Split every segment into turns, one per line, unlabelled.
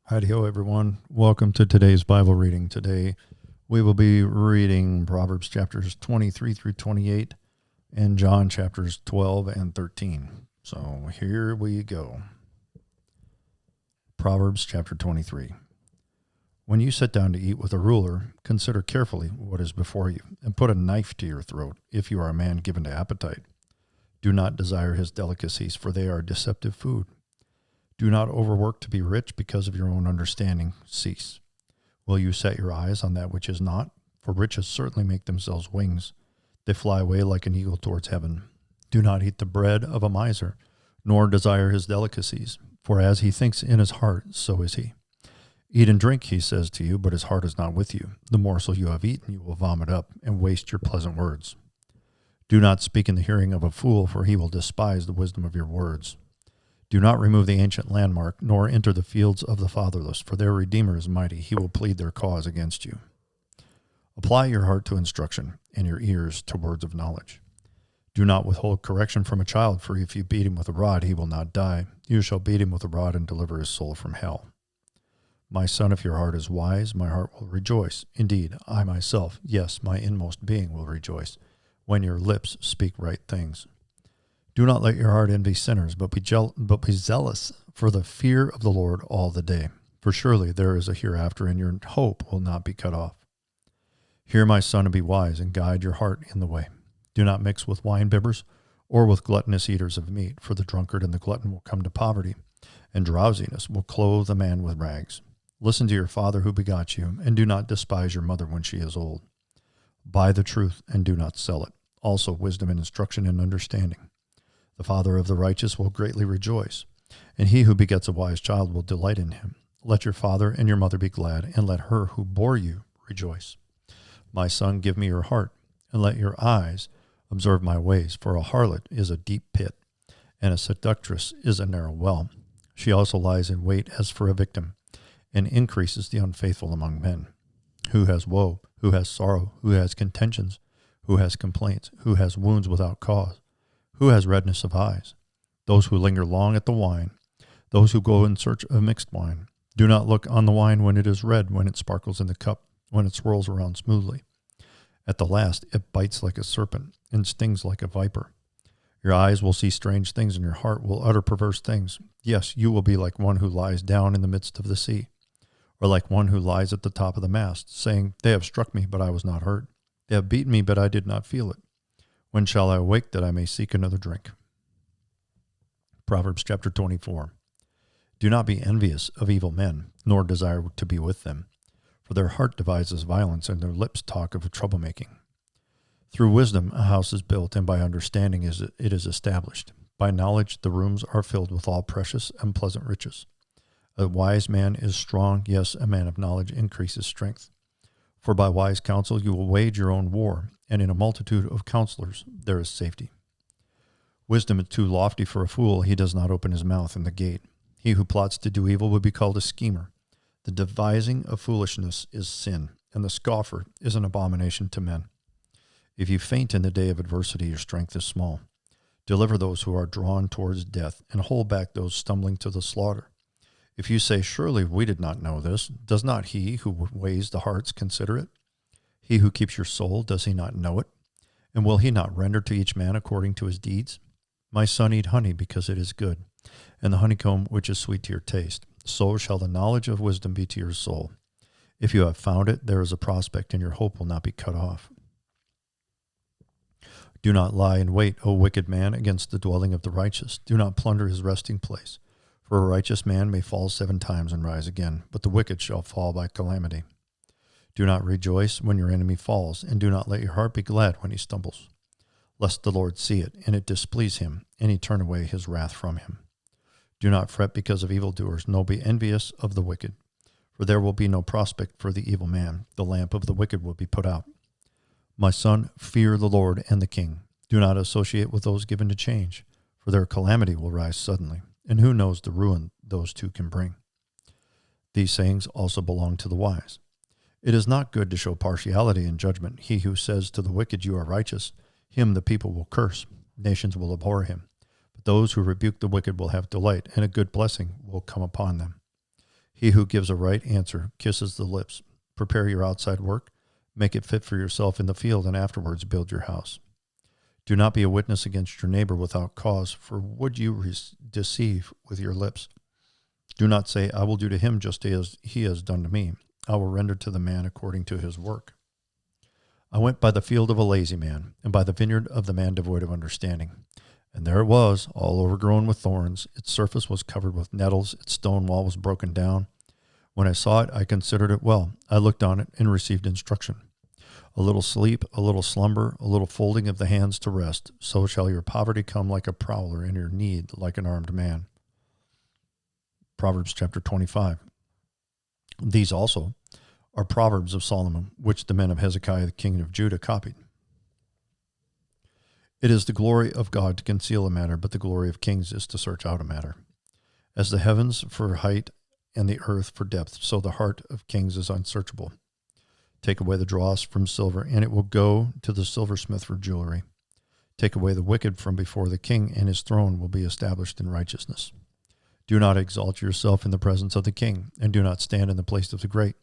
Hi-ho, everyone. Welcome to today's Bible reading. Today, we will be reading Proverbs chapters 23 through 28 and John chapters 12 and 13. So here we go. Proverbs chapter 23. When you sit down to eat with a ruler, consider carefully what is before you, and put a knife to your throat if you are a man given to appetite. Do not desire his delicacies, for they are deceptive food. Do not overwork to be rich because of your own understanding. Cease. Will you set your eyes on that which is not? For riches certainly make themselves wings. They fly away like an eagle towards heaven. Do not eat the bread of a miser, nor desire his delicacies. For as he thinks in his heart, so is he. Eat and drink, he says to you, but his heart is not with you. The morsel you have eaten you will vomit up and waste your pleasant words. Do not speak in the hearing of a fool, for he will despise the wisdom of your words. Do not remove the ancient landmark, nor enter the fields of the fatherless, for their Redeemer is mighty. He will plead their cause against you. Apply your heart to instruction, and your ears to words of knowledge. Do not withhold correction from a child, for if you beat him with a rod, he will not die. You shall beat him with a rod and deliver his soul from hell. My son, if your heart is wise, my heart will rejoice. Indeed, I myself, yes, my inmost being will rejoice, when your lips speak right things. Do not let your heart envy sinners, but be zealous for the fear of the Lord all the day. For surely there is a hereafter, and your hope will not be cut off. Hear, my son, and be wise, and guide your heart in the way. Do not mix with winebibbers, or with gluttonous eaters of meat, for the drunkard and the glutton will come to poverty, and drowsiness will clothe a man with rags. Listen to your father who begot you, and do not despise your mother when she is old. Buy the truth, and do not sell it, also wisdom and instruction and understanding. The father of the righteous will greatly rejoice, and he who begets a wise child will delight in him. Let your father and your mother be glad, and let her who bore you rejoice. My son, give me your heart, and let your eyes observe my ways, for a harlot is a deep pit, and a seductress is a narrow well. She also lies in wait as for a victim, and increases the unfaithful among men. Who has woe? Who has sorrow? Who has contentions? Who has complaints? Who has wounds without cause? Who has redness of eyes? Those who linger long at the wine, those who go in search of mixed wine. Do not look on the wine when it is red, when it sparkles in the cup, when it swirls around smoothly. At the last, it bites like a serpent and stings like a viper. Your eyes will see strange things, and your heart will utter perverse things. Yes, you will be like one who lies down in the midst of the sea, or like one who lies at the top of the mast, saying, They have struck me, but I was not hurt. They have beaten me, but I did not feel it. When shall I awake that I may seek another drink? Proverbs chapter 24. Do not be envious of evil men, nor desire to be with them, for their heart devises violence, and their lips talk of troublemaking. Through wisdom a house is built, and by understanding it is established. By knowledge the rooms are filled with all precious and pleasant riches. A wise man is strong, yes, a man of knowledge increases strength. For by wise counsel you will wage your own war, and in a multitude of counselors there is safety. Wisdom is too lofty for a fool. He does not open his mouth in the gate. He who plots to do evil will be called a schemer. The devising of foolishness is sin, and the scoffer is an abomination to men. If you faint in the day of adversity, your strength is small. Deliver those who are drawn towards death, and hold back those stumbling to the slaughter. If you say, Surely we did not know this, does not he who weighs the hearts consider it? He who keeps your soul, does he not know it? And will he not render to each man according to his deeds? My son, eat honey, because it is good, and the honeycomb which is sweet to your taste. So shall the knowledge of wisdom be to your soul. If you have found it, there is a prospect, and your hope will not be cut off. Do not lie in wait, O wicked man, against the dwelling of the righteous. Do not plunder his resting place. For a righteous man may fall 7 times and rise again, but the wicked shall fall by calamity. Do not rejoice when your enemy falls, and do not let your heart be glad when he stumbles, lest the Lord see it, and it displease him, and he turn away his wrath from him. Do not fret because of evildoers, nor be envious of the wicked, for there will be no prospect for the evil man. The lamp of the wicked will be put out. My son, fear the Lord and the king. Do not associate with those given to change, for their calamity will rise suddenly, and who knows the ruin those two can bring. These sayings also belong to the wise. It is not good to show partiality in judgment. He who says to the wicked, You are righteous, him the people will curse. Nations will abhor him. But those who rebuke the wicked will have delight, and a good blessing will come upon them. He who gives a right answer kisses the lips. Prepare your outside work, make it fit for yourself in the field, and afterwards build your house. Do not be a witness against your neighbor without cause, for would you deceive with your lips? Do not say, I will do to him just as he has done to me. I will render to the man according to his work. I went by the field of a lazy man, and by the vineyard of the man devoid of understanding. And there it was, all overgrown with thorns. Its surface was covered with nettles. Its stone wall was broken down. When I saw it, I considered it well. I looked on it and received instruction. A little sleep, a little slumber, a little folding of the hands to rest. So shall your poverty come like a prowler, and your need like an armed man. Proverbs chapter 25. These also are Proverbs of Solomon, which the men of Hezekiah the king of Judah copied. It is the glory of God to conceal a matter, but the glory of kings is to search out a matter. As the heavens for height and the earth for depth, so the heart of kings is unsearchable. Take away the dross from silver, and it will go to the silversmith for jewelry. Take away the wicked from before the king, and his throne will be established in righteousness. Do not exalt yourself in the presence of the king, and do not stand in the place of the great.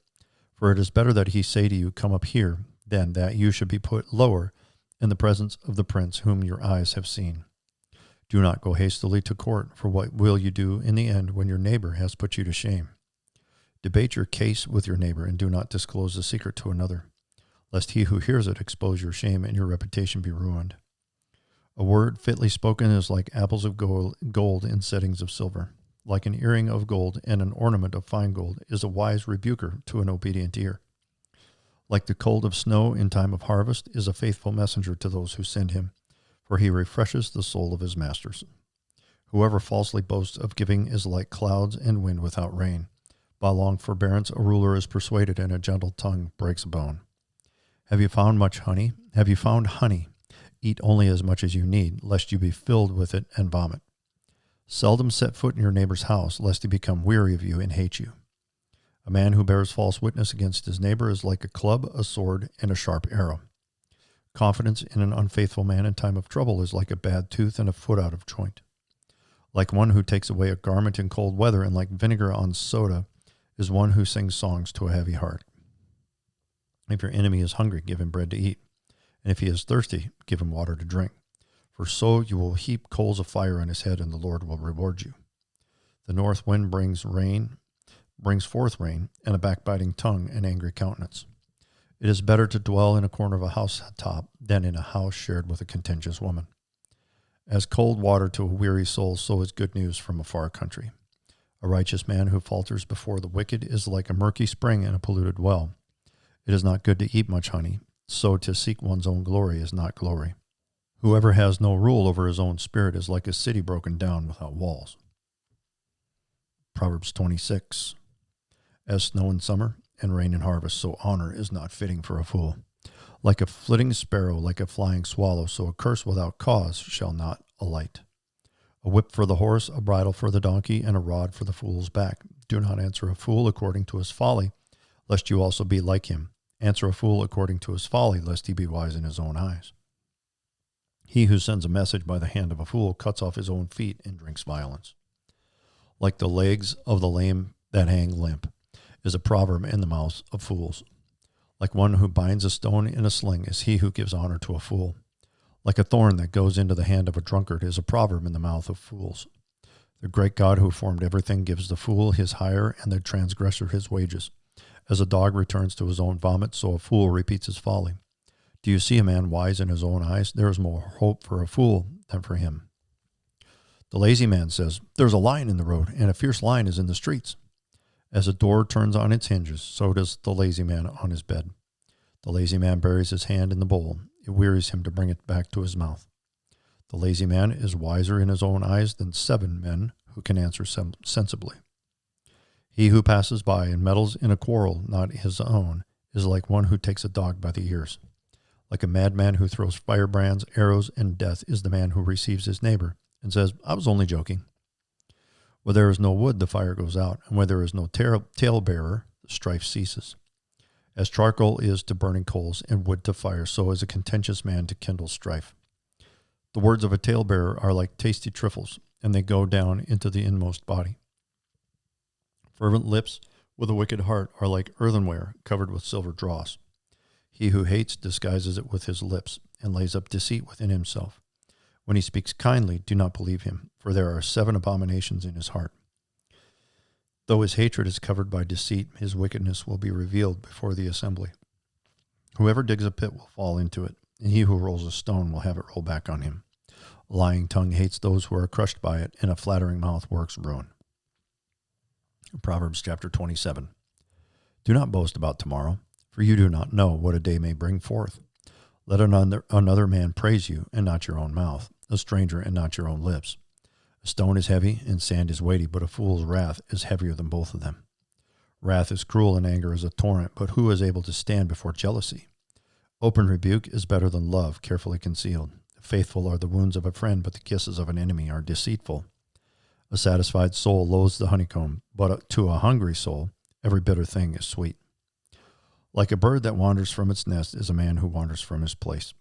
For it is better that he say to you, come up here, than that you should be put lower in the presence of the prince whom your eyes have seen. Do not go hastily to court, for what will you do in the end when your neighbor has put you to shame? Debate your case with your neighbor, and do not disclose the secret to another, lest he who hears it expose your shame and your reputation be ruined. A word fitly spoken is like apples of gold in settings of silver. Like an earring of gold and an ornament of fine gold is a wise rebuker to an obedient ear. Like the cold of snow in time of harvest is a faithful messenger to those who send him, for he refreshes the soul of his masters. Whoever falsely boasts of giving is like clouds and wind without rain. By long forbearance a ruler is persuaded, and a gentle tongue breaks a bone. Have you found much honey? Have you found honey? Eat only as much as you need, lest you be filled with it and vomit. Seldom set foot in your neighbor's house, lest he become weary of you and hate you. A man who bears false witness against his neighbor is like a club, a sword, and a sharp arrow. Confidence in an unfaithful man in time of trouble is like a bad tooth and a foot out of joint. Like one who takes away a garment in cold weather, and like vinegar on soda is one who sings songs to a heavy heart. If your enemy is hungry, give him bread to eat, and if he is thirsty, give him water to drink. For so you will heap coals of fire on his head, and the Lord will reward you. The north wind brings forth rain, and a backbiting tongue, an angry countenance. It is better to dwell in a corner of a housetop than in a house shared with a contentious woman. As cold water to a weary soul, so is good news from a far country. A righteous man who falters before the wicked is like a murky spring in a polluted well. It is not good to eat much honey, so to seek one's own glory is not glory. Whoever has no rule over his own spirit is like a city broken down without walls. Proverbs 26. As snow in summer and rain in harvest, so honor is not fitting for a fool. Like a flitting sparrow, like a flying swallow, so a curse without cause shall not alight. A whip for the horse, a bridle for the donkey, and a rod for the fool's back. Do not answer a fool according to his folly, lest you also be like him. Answer a fool according to his folly, lest he be wise in his own eyes. He who sends a message by the hand of a fool cuts off his own feet and drinks violence. Like the legs of the lame that hang limp is a proverb in the mouths of fools. Like one who binds a stone in a sling is he who gives honor to a fool. Like a thorn that goes into the hand of a drunkard is a proverb in the mouth of fools. The great God who formed everything gives the fool his hire and the transgressor his wages. As a dog returns to his own vomit, so a fool repeats his folly. Do you see a man wise in his own eyes? There is more hope for a fool than for him. The lazy man says, there's a lion in the road, and a fierce lion is in the streets. As a door turns on its hinges, so does the lazy man on his bed. The lazy man buries his hand in the bowl. It wearies him to bring it back to his mouth. The lazy man is wiser in his own eyes than 7 men who can answer sensibly. He who passes by and meddles in a quarrel not his own is like one who takes a dog by the ears. Like a madman who throws firebrands, arrows, and death is the man who receives his neighbor and says, I was only joking. Where there is no wood, the fire goes out, and where there is no talebearer, the strife ceases. As charcoal is to burning coals and wood to fire, so is a contentious man to kindle strife. The words of a talebearer are like tasty trifles, and they go down into the inmost body. Fervent lips with a wicked heart are like earthenware covered with silver dross. He who hates disguises it with his lips and lays up deceit within himself. When he speaks kindly, do not believe him, for there are 7 abominations in his heart. Though his hatred is covered by deceit, his wickedness will be revealed before the assembly. Whoever digs a pit will fall into it, and he who rolls a stone will have it roll back on him. A lying tongue hates those who are crushed by it, and a flattering mouth works ruin. Proverbs chapter 27. Do not boast about tomorrow, for you do not know what a day may bring forth. Let another man praise you, and not your own mouth, a stranger, and not your own lips. A stone is heavy, and sand is weighty, but a fool's wrath is heavier than both of them. Wrath is cruel, and anger is a torrent, but who is able to stand before jealousy? Open rebuke is better than love, carefully concealed. Faithful are the wounds of a friend, but the kisses of an enemy are deceitful. A satisfied soul loathes the honeycomb, but to a hungry soul, every bitter thing is sweet. Like a bird that wanders from its nest is a man who wanders from his place.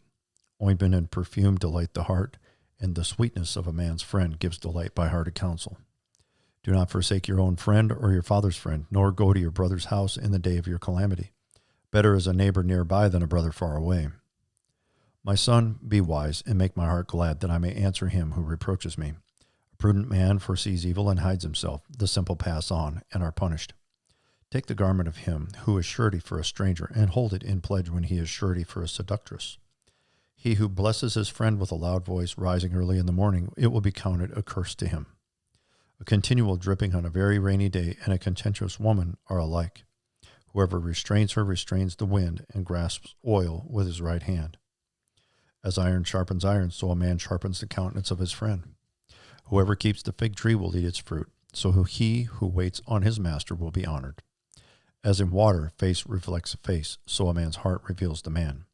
Ointment and perfume delight the heart, and the sweetness of a man's friend gives delight by hearty counsel. Do not forsake your own friend or your father's friend, nor go to your brother's house in the day of your calamity. Better is a neighbor nearby than a brother far away. My son, be wise, and make my heart glad, that I may answer him who reproaches me. A prudent man foresees evil and hides himself. The simple pass on and are punished. Take the garment of him who is surety for a stranger, and hold it in pledge when he is surety for a seductress. He who blesses his friend with a loud voice, rising early in the morning, it will be counted a curse to him. A continual dripping on a very rainy day and a contentious woman are alike. Whoever restrains her restrains the wind, and grasps oil with his right hand. As iron sharpens iron, so a man sharpens the countenance of his friend. Whoever keeps the fig tree will eat its fruit, so he who waits on his master will be honored. As in water, face reflects face, so a man's heart reveals the man.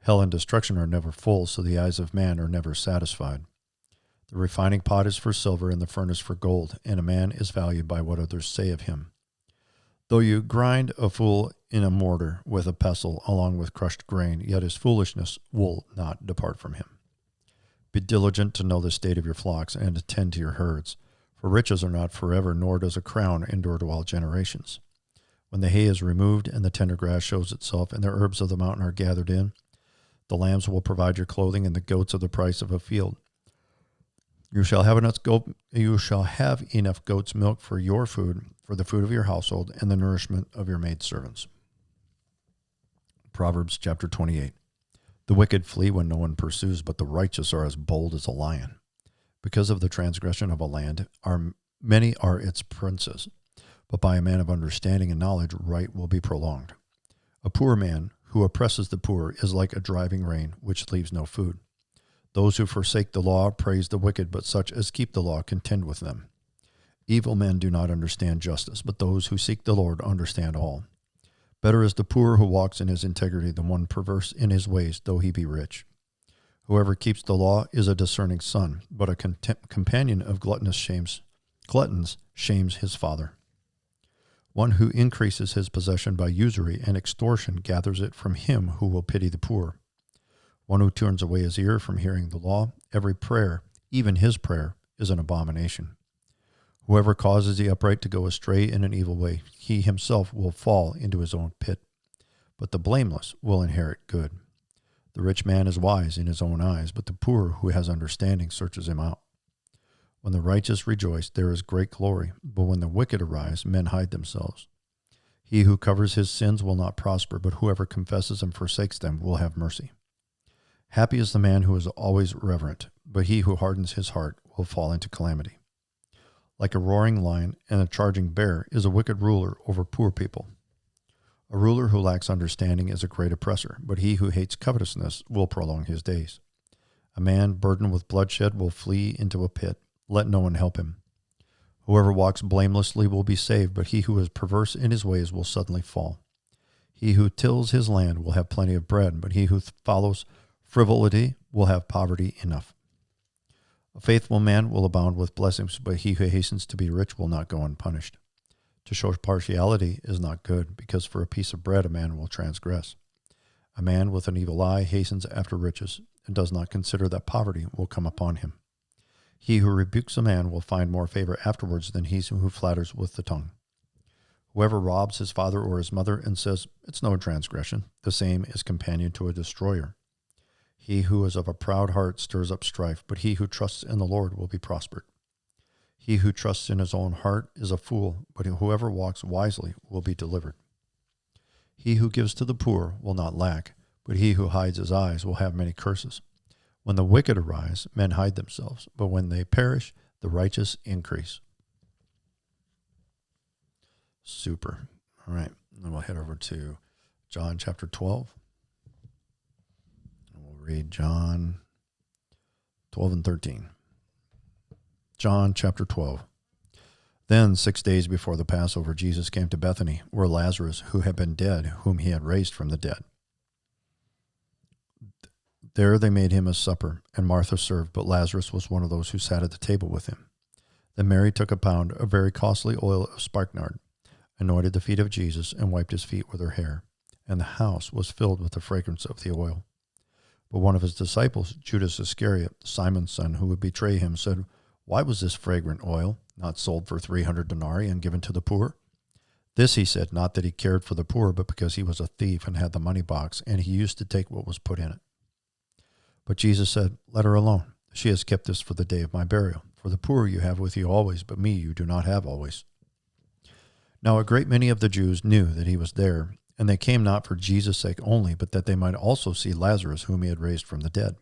Hell and destruction are never full, so the eyes of man are never satisfied. The refining pot is for silver, and the furnace for gold, and a man is valued by what others say of him. Though you grind a fool in a mortar with a pestle along with crushed grain, yet his foolishness will not depart from him. Be diligent to know the state of your flocks, and attend to your herds, for riches are not forever, nor does a crown endure to all generations. When the hay is removed, and the tender grass shows itself, and the herbs of the mountain are gathered in, the lambs will provide your clothing, and the goats of the price of a field. You shall have enough goat's milk for your food, for the food of your household, and the nourishment of your maidservants. Proverbs chapter 28. The wicked flee when no one pursues, but the righteous are as bold as a lion. Because of the transgression of a land, many are its princes, but by a man of understanding and knowledge, right will be prolonged. A poor man who oppresses the poor is like a driving rain, which leaves no food. Those who forsake the law praise the wicked, but such as keep the law contend with them. Evil men do not understand justice, but those who seek the Lord understand all. Better is the poor who walks in his integrity than one perverse in his ways, though he be rich. Whoever keeps the law is a discerning son, but a companion of gluttons shames his father. One who increases his possession by usury and extortion gathers it from him who will pity the poor. One who turns away his ear from hearing the law, every prayer, even his prayer, is an abomination. Whoever causes the upright to go astray in an evil way, he himself will fall into his own pit. But the blameless will inherit good. The rich man is wise in his own eyes, but the poor who has understanding searches him out. When the righteous rejoice, there is great glory, but when the wicked arise, men hide themselves. He who covers his sins will not prosper, but whoever confesses and forsakes them will have mercy. Happy is the man who is always reverent, but he who hardens his heart will fall into calamity. Like a roaring lion and a charging bear is a wicked ruler over poor people. A ruler who lacks understanding is a great oppressor, but he who hates covetousness will prolong his days. A man burdened with bloodshed will flee into a pit. Let no one help him. Whoever walks blamelessly will be saved, but he who is perverse in his ways will suddenly fall. He who tills his land will have plenty of bread, but he who follows frivolity will have poverty enough. A faithful man will abound with blessings, but he who hastens to be rich will not go unpunished. To show partiality is not good, because for a piece of bread a man will transgress. A man with an evil eye hastens after riches, and does not consider that poverty will come upon him. He who rebukes a man will find more favor afterwards than he who flatters with the tongue. Whoever robs his father or his mother and says, "It's no transgression," the same is companion to a destroyer. He who is of a proud heart stirs up strife, but he who trusts in the Lord will be prospered. He who trusts in his own heart is a fool, but whoever walks wisely will be delivered. He who gives to the poor will not lack, but he who hides his eyes will have many curses. When the wicked arise, men hide themselves, but when they perish, the righteous increase. Super. All right. Then we'll head over to John chapter 12. And we'll read John 12 and 13. John chapter 12. Then 6 days before the Passover, Jesus came to Bethany, where Lazarus, who had been dead, whom he had raised from the dead. There they made him a supper, and Martha served, but Lazarus was one of those who sat at the table with him. Then Mary took a pound of very costly oil of spikenard, anointed the feet of Jesus, and wiped his feet with her hair. And the house was filled with the fragrance of the oil. But one of his disciples, Judas Iscariot, Simon's son, who would betray him, said, "Why was this fragrant oil not sold for 300 denarii and given to the poor?" This he said, not that he cared for the poor, but because he was a thief and had the money box, and he used to take what was put in it. But Jesus said, "Let her alone. She has kept this for the day of my burial. For the poor you have with you always, but me you do not have always." Now a great many of the Jews knew that he was there, and they came not for Jesus' sake only, but that they might also see Lazarus, whom he had raised from the dead.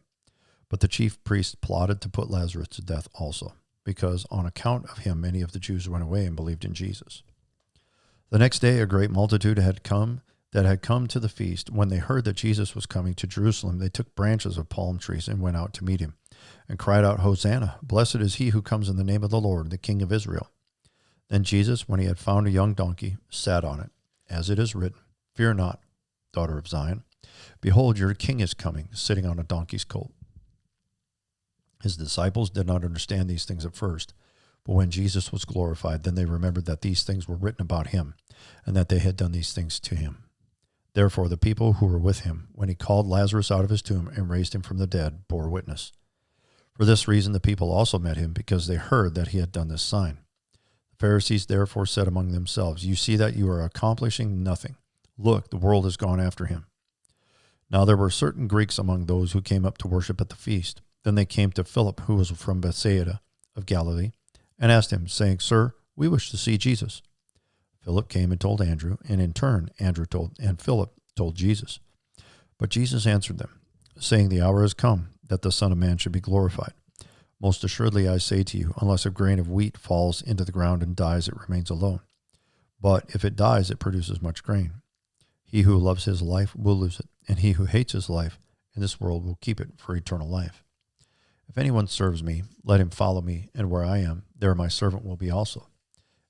But the chief priests plotted to put Lazarus to death also, because on account of him many of the Jews went away and believed in Jesus. The next day a great multitude had come to the feast. When they heard that Jesus was coming to Jerusalem, they took branches of palm trees and went out to meet him, and cried out, "Hosanna! Blessed is he who comes in the name of the Lord, the King of Israel." Then Jesus, when he had found a young donkey, sat on it, as it is written, "Fear not, daughter of Zion. Behold, your king is coming, sitting on a donkey's colt." His disciples did not understand these things at first, but when Jesus was glorified, then they remembered that these things were written about him, and that they had done these things to him. Therefore the people who were with him, when he called Lazarus out of his tomb and raised him from the dead, bore witness. For this reason the people also met him, because they heard that he had done this sign. The Pharisees therefore said among themselves, "You see that you are accomplishing nothing. Look, the world has gone after him." Now there were certain Greeks among those who came up to worship at the feast. Then they came to Philip, who was from Bethsaida of Galilee, and asked him, saying, "Sir, we wish to see Jesus." Philip came and told Andrew, and in turn Philip told Jesus. But Jesus answered them, saying, "The hour has come that the Son of Man should be glorified. Most assuredly I say to you, unless a grain of wheat falls into the ground and dies, it remains alone. But if it dies, it produces much grain. He who loves his life will lose it, and he who hates his life in this world will keep it for eternal life. If anyone serves me, let him follow me, and where I am, there my servant will be also.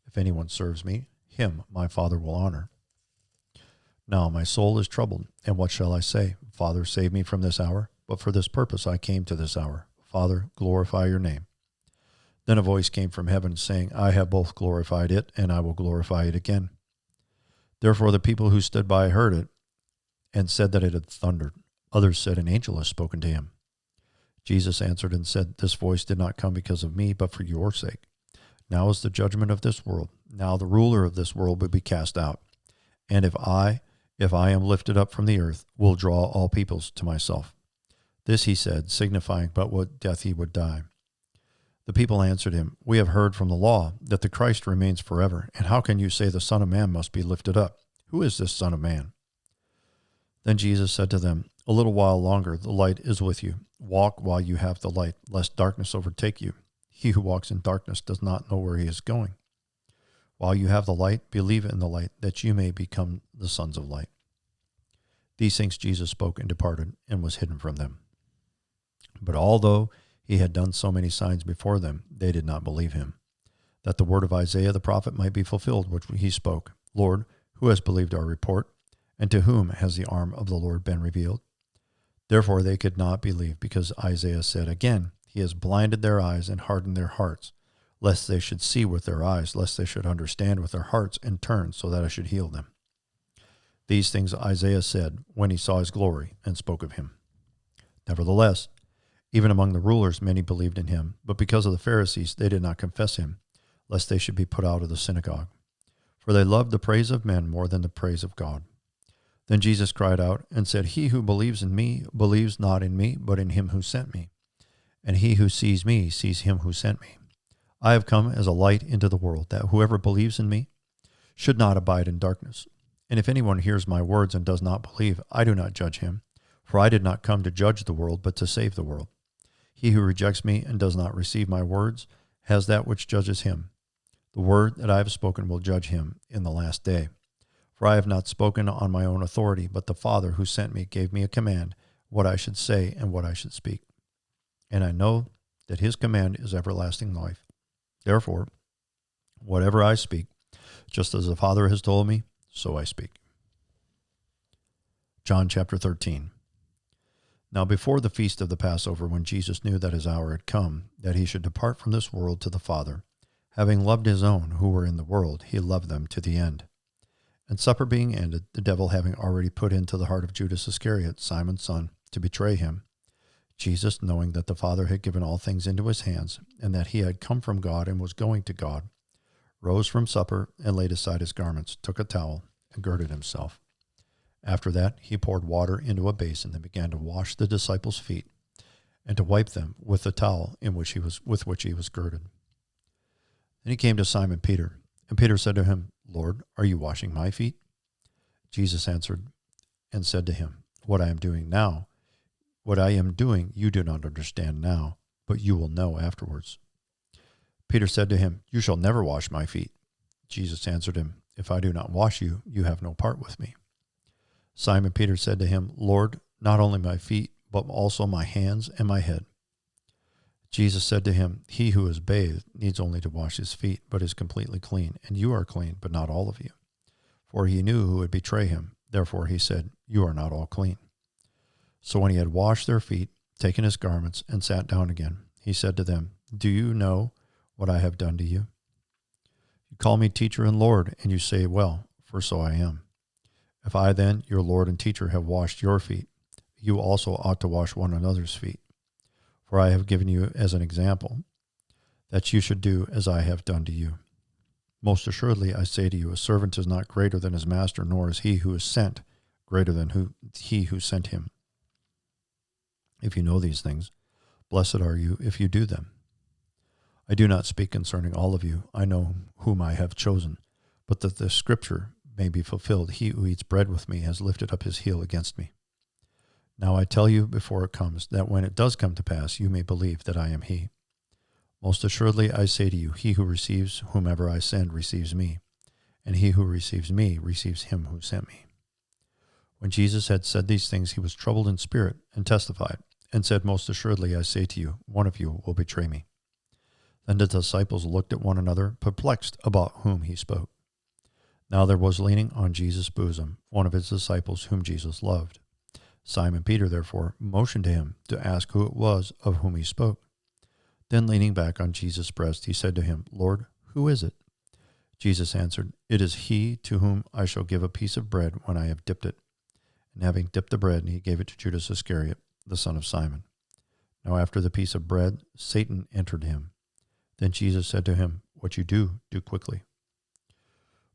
If anyone serves me, him my Father will honor. Now my soul is troubled, and what shall I say? Father, save me from this hour. But for this purpose I came to this hour. Father, glorify your name." Then a voice came from heaven, saying, "I have both glorified it, and I will glorify it again." Therefore the people who stood by heard it, and said that it had thundered. Others said, "An angel has spoken to him." Jesus answered and said, "This voice did not come because of me, but for your sake. Now is the judgment of this world. Now the ruler of this world will be cast out. And if I am lifted up from the earth, will draw all peoples to myself." This he said, signifying but what death he would die. The people answered him, "We have heard from the law that the Christ remains forever. And how can you say the Son of Man must be lifted up? Who is this Son of Man?" Then Jesus said to them, "A little while longer the light is with you. Walk while you have the light, lest darkness overtake you. He who walks in darkness does not know where he is going. While you have the light, believe in the light, that you may become the sons of light." These things Jesus spoke and departed, and was hidden from them. But although he had done so many signs before them, they did not believe him, that the word of Isaiah the prophet might be fulfilled, which he spoke, "Lord, who has believed our report? And to whom has the arm of the Lord been revealed?" Therefore they could not believe, because Isaiah said, "Again, he has blinded their eyes and hardened their hearts, lest they should see with their eyes, lest they should understand with their hearts, and turn, so that I should heal them." These things Isaiah said when he saw his glory, and spoke of him. Nevertheless, even among the rulers many believed in him, but because of the Pharisees they did not confess him, lest they should be put out of the synagogue. for they love the praise of men more than the praise of God. Then Jesus cried out and said, He who believes in me believes not in me, but in him who sent me. And he who sees me sees him who sent me. I have come as a light into the world, that whoever believes in me should not abide in darkness. And if anyone hears my words and does not believe, I do not judge him, for I did not come to judge the world, but to save the world. He who rejects me and does not receive my words has that which judges him. The word that I have spoken will judge him in the last day. For I have not spoken on my own authority, but the Father who sent me gave me a command, what I should say and what I should speak. And I know that his command is everlasting life. Therefore, whatever I speak, just as the Father has told me, so I speak. John chapter 13. Now before the feast of the Passover, when Jesus knew that his hour had come, that he should depart from this world to the Father, having loved his own who were in the world, he loved them to the end. And supper being ended, the devil having already put into the heart of Judas Iscariot, Simon's son, to betray him, Jesus, knowing that the Father had given all things into his hands, and that he had come from God and was going to God, rose from supper and laid aside his garments, took a towel, and girded himself. After that, he poured water into a basin and began to wash the disciples' feet, and to wipe them with the towel with which he was girded. Then he came to Simon Peter, and Peter said to him, Lord, are you washing my feet? Jesus answered and said to him, What I am doing you do not understand now, but you will know afterwards. Peter said to him, You shall never wash my feet. Jesus answered him, If I do not wash you, you have no part with me. Simon Peter said to him, Lord, not only my feet, but also my hands and my head. Jesus said to him, He who is bathed needs only to wash his feet, but is completely clean, and you are clean, but not all of you. For he knew who would betray him. Therefore he said, You are not all clean. So when he had washed their feet, taken his garments, and sat down again, he said to them, Do you know what I have done to you? You call me teacher and Lord, and you say, Well, for so I am. If I then, your Lord and teacher, have washed your feet, you also ought to wash one another's feet. For I have given you as an example, that you should do as I have done to you. Most assuredly, I say to you, a servant is not greater than his master, nor is he who is sent greater than he who sent him. If you know these things, blessed are you if you do them. I do not speak concerning all of you. I know whom I have chosen, but that the scripture may be fulfilled. He who eats bread with me has lifted up his heel against me. Now I tell you before it comes, that when it does come to pass, you may believe that I am he. Most assuredly I say to you, he who receives whomever I send receives me, and he who receives me receives him who sent me. When Jesus had said these things, he was troubled in spirit and testified, and said, Most assuredly I say to you, one of you will betray me. Then the disciples looked at one another, perplexed about whom he spoke. Now there was leaning on Jesus' bosom one of his disciples whom Jesus loved. Simon Peter, therefore, motioned to him to ask who it was of whom he spoke. Then leaning back on Jesus' breast, he said to him, Lord, who is it? Jesus answered, It is he to whom I shall give a piece of bread when I have dipped it. And having dipped the bread, he gave it to Judas Iscariot, the son of Simon. Now after the piece of bread, Satan entered him. Then Jesus said to him, What you do, do quickly.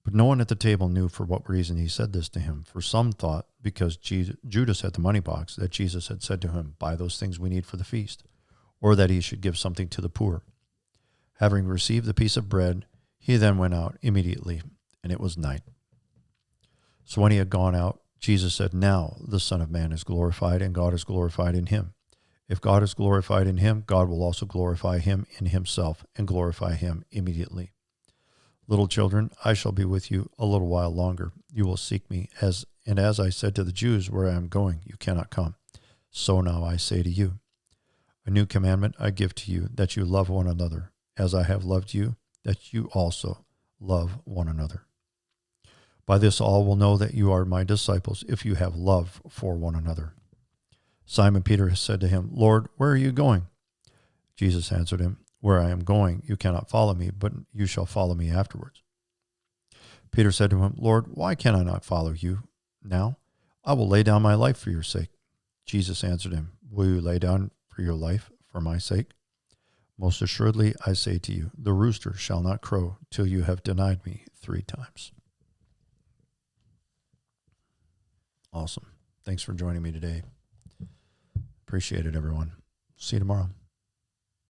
But no one at the table knew for what reason he said this to him, for some thought, because Judas had the money box, that Jesus had said to him, Buy those things we need for the feast, or that he should give something to the poor. Having received the piece of bread, he then went out immediately, and it was night. So when he had gone out, Jesus said, Now the Son of Man is glorified, and God is glorified in him. If God is glorified in him, God will also glorify him in himself, and glorify him immediately. Little children, I shall be with you a little while longer. You will seek me, as I said to the Jews, where I am going, you cannot come. So now I say to you, a new commandment I give to you, that you love one another, as I have loved you, that you also love one another. By this all will know that you are my disciples, if you have love for one another. Simon Peter said to him, Lord, where are you going? Jesus answered him, Where I am going, you cannot follow me, but you shall follow me afterwards. Peter said to him, Lord, why can I not follow you now? I will lay down my life for your sake. Jesus answered him, Will you lay down for your life for my sake? Most assuredly, I say to you, the rooster shall not crow till you have denied me 3 times. Awesome. Thanks for joining me today. Appreciate it, everyone. See you tomorrow.